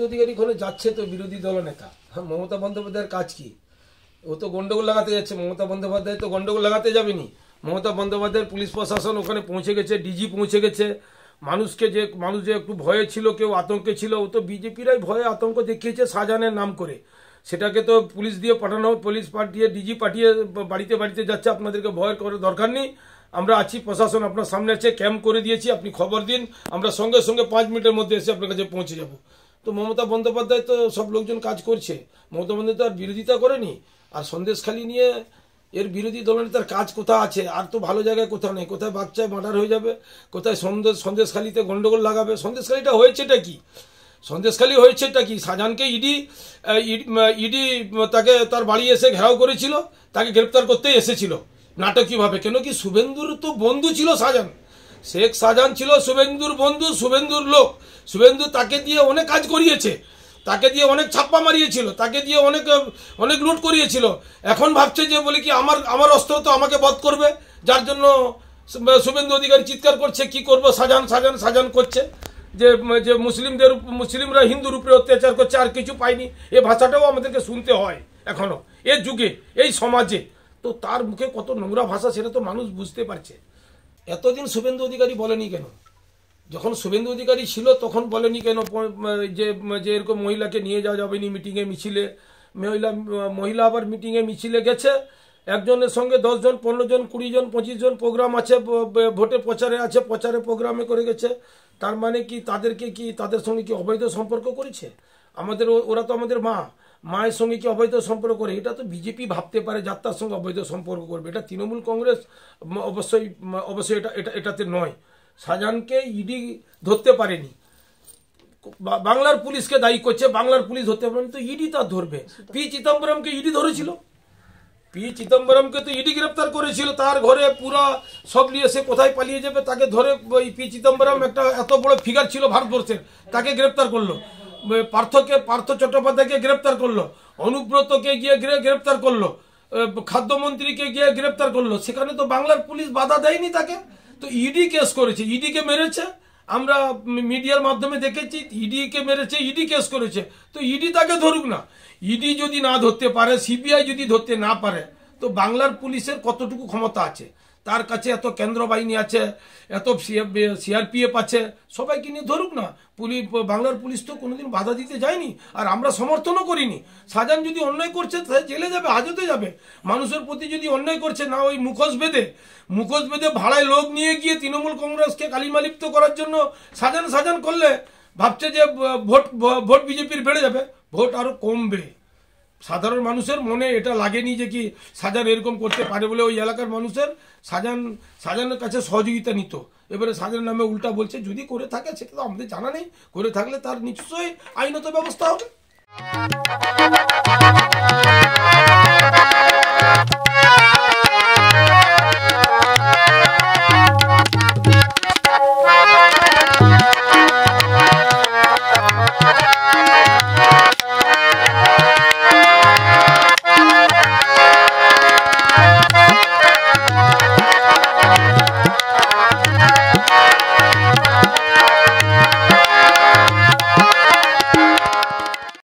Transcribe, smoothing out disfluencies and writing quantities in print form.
অধিকারী ওখানে যাচ্ছে তো বিরোধী দলনেতা। হ্যাঁ, মমতা বন্দ্যোপাধ্যায়ের কাজ কি? ও তো গন্ডগোল লাগাতে যাচ্ছে। মমতা বন্দ্যোপাধ্যায় তো গন্ডগোল লাগাতে যাবেনি। মমতা বন্দ্যোপাধ্যায়ের পুলিশ প্রশাসন ওখানে পৌঁছে গেছে, ডিজি পৌঁছে গেছে। মানুষ যে একটু ভয়ে ছিল, কেউ আতঙ্কে ছিল, ও তো বিজেপিরাই ভয়ে আতঙ্ক দেখিয়েছে শাহজাহানের নাম করে। সেটাকে তো পুলিশ দিয়ে পাঠানো, পুলিশ পাঠিয়ে ডিজি পাঠিয়ে বাড়িতে বাড়িতে যাচ্ছে, আপনাদেরকে ভয়ের করার দরকার নেই, আমরা আছি, প্রশাসন আপনার সামনে আছে, ক্যাম্প করে দিয়েছি, আপনি খবর দিন, আমরা সঙ্গে সঙ্গে 5 মিনিটের মধ্যে এসে আপনার কাছে পৌঁছে যাব। তো মমতা বন্দ্যোপাধ্যায় তো সব লোকজন কাজ করছে। মমতা বন্দ্যোপাধ্যায় আর বিরোধিতা করেনি। আর সন্দেশখালী নিয়ে এর বিরোধী দলনেতার কাজ কোথা আছে? আর তো ভালো জায়গায় কোথাও নেই। কোথায় বাচ্চায় মার্ডার হয়ে যাবে, কোথায় সন্দেশখালীতে গন্ডগোল লাগাবে। সন্দেশখালীটা হয়েছেটা কি? সন্দেশখালী হয়েছেটা কি? শাহজাহানকে ইডি তাকে তার বাড়ি এসে ঘেরাও করেছিল, তাকে গ্রেপ্তার করতেই এসেছিল নাটকীয়ভাবে। কেন কি? শুভেন্দুর তো বন্ধু ছিল শাহজাহান। শেখ শাহজাহান ছিল শুভেন্দুর বন্ধু, শুভেন্দুর লোক। শুভেন্দু তাকে দিয়ে অনেক কাজ করিয়েছে, তাকে দিয়ে অনেক ছাপ্পা মারিয়েছিল, তাকে দিয়ে অনেক লুট করিয়েছিল। এখন ভাবছে যে বলে কি আমার অস্ত্র তো আমাকে বধ করবে, যার জন্য শুভেন্দু অধিকারী চিৎকার করছে কি করবো, শাহজাহান করছে যে মুসলিমরা হিন্দুর উপরে অত্যাচার করছে, আর কিছু পাইনি। এ ভাষাটাও আমাদেরকে শুনতে হয় এখনো এর যুগে, এই সমাজে। তো তার মুখে কত নোংরা ভাষা, সেটা তো মানুষ বুঝতে পারছে। এতদিন শুভেন্দু অধিকারী বলেনি কেন? যখন শুভেন্দু অধিকারী ছিল তখন বলেনি কেন যে এরকম মহিলাকে নিয়ে যাওয়া যাবে নি মিটিংয়ে মিছিলে? মহিলা আবার মিটিংয়ে মিছিলে গেছে, একজনের সঙ্গে 10 জন, 15 জন, 20 জন, 25 জন প্রোগ্রাম আছে, ভোটে প্রচারে আছে, প্রচারে প্রোগ্রামে করে গেছে। তার মানে কি তাদের সঙ্গে কি অবৈধ সম্পর্ক করেছে? ওরা তো আমাদের মায়ের সঙ্গে কি অবৈধ সম্পর্ক করে? এটা তো বিজেপি ভাবতে পারে যাত্রার সঙ্গে অবৈধ সম্পর্ক করবে। এটা তৃণমূল কংগ্রেস অবশ্যই এটাতে নয়। শাহজাহানকে ইডি ধরতে পারেনি, বাংলার পুলিশকে দায়ী করছে। বাংলার পুলিশ ধরতে পারেনি তো ইডি তার ধরবে? পি চিদম্বরমকে ইডি ধরেছিল, পি চিদম্বরমকে তো ইডি গ্রেপ্তার করেছিল। তার ঘরে পুরা সব নিয়ে সে কোথায় পালিয়ে যাবে, তাকে ধরে পি চিদম্বরম একটা এত বড় ফিগার ছিল ভারতবর্ষের, তাকে গ্রেপ্তার করলো। পার্থ চট্টোপাধ্যায়কে গ্রেপ্তার করলো, অনুব্রতকে গিয়ে গ্রেপ্তার করলো, খাদ্যমন্ত্রীকে গিয়ে গ্রেপ্তার করলো। সেখানে তো বাংলার পুলিশ বাধা দেয়নি তাকে। তো ইডি কেস করেছে, ইডিকে মেরেছে, আমরা মিডিয়ার মাধ্যমে দেখেছি। ইডিকে মেরেছে, ইডি কেস করেছে, তো ইডি তাকে ধরুক না। ইডি যদি না ধরতে পারে, সিবিআই যদি ধরতে না পারে, তো বাংলার পুলিশের কতটুকু ক্ষমতা আছে? তার কাছে এত কেন্দ্র বাহিনী আছে, এত সিআরপিএফ আছে, সবাইকে নিয়ে ধরুক না। বাংলার পুলিশ তো কোনোদিন বাধা দিতে যায়নি, আর আমরা সমর্থনও করিনি। শাহজাহান যদি অন্যায় করছে জেলে যাবে, হাজতে যাবে। মানুষের প্রতি যদি অন্যায় করছে, না ওই মুখোশ বেঁধে ভাড়ায় লোক নিয়ে গিয়ে তৃণমূল কংগ্রেসকে কালিমালিপ্ত করার জন্য শাহজাহান করলে ভাবছে যে ভোট বিজেপির বেড়ে যাবে, ভোট আরো কমবে। সাধারণ মানুষের মনে এটা লাগেনি যে কি শাহজাহান এরকম করতে পারে বলে ওই এলাকার মানুষের শাহজাহানের কাছে সহযোগিতা নিত। এবারে শাহজাহানের নামে উল্টা বলছে। যদি করে থাকে সেটা তো আমাদের জানা নেই, করে থাকলে তার নিশ্চয়ই আইনত ব্যবস্থা হবে।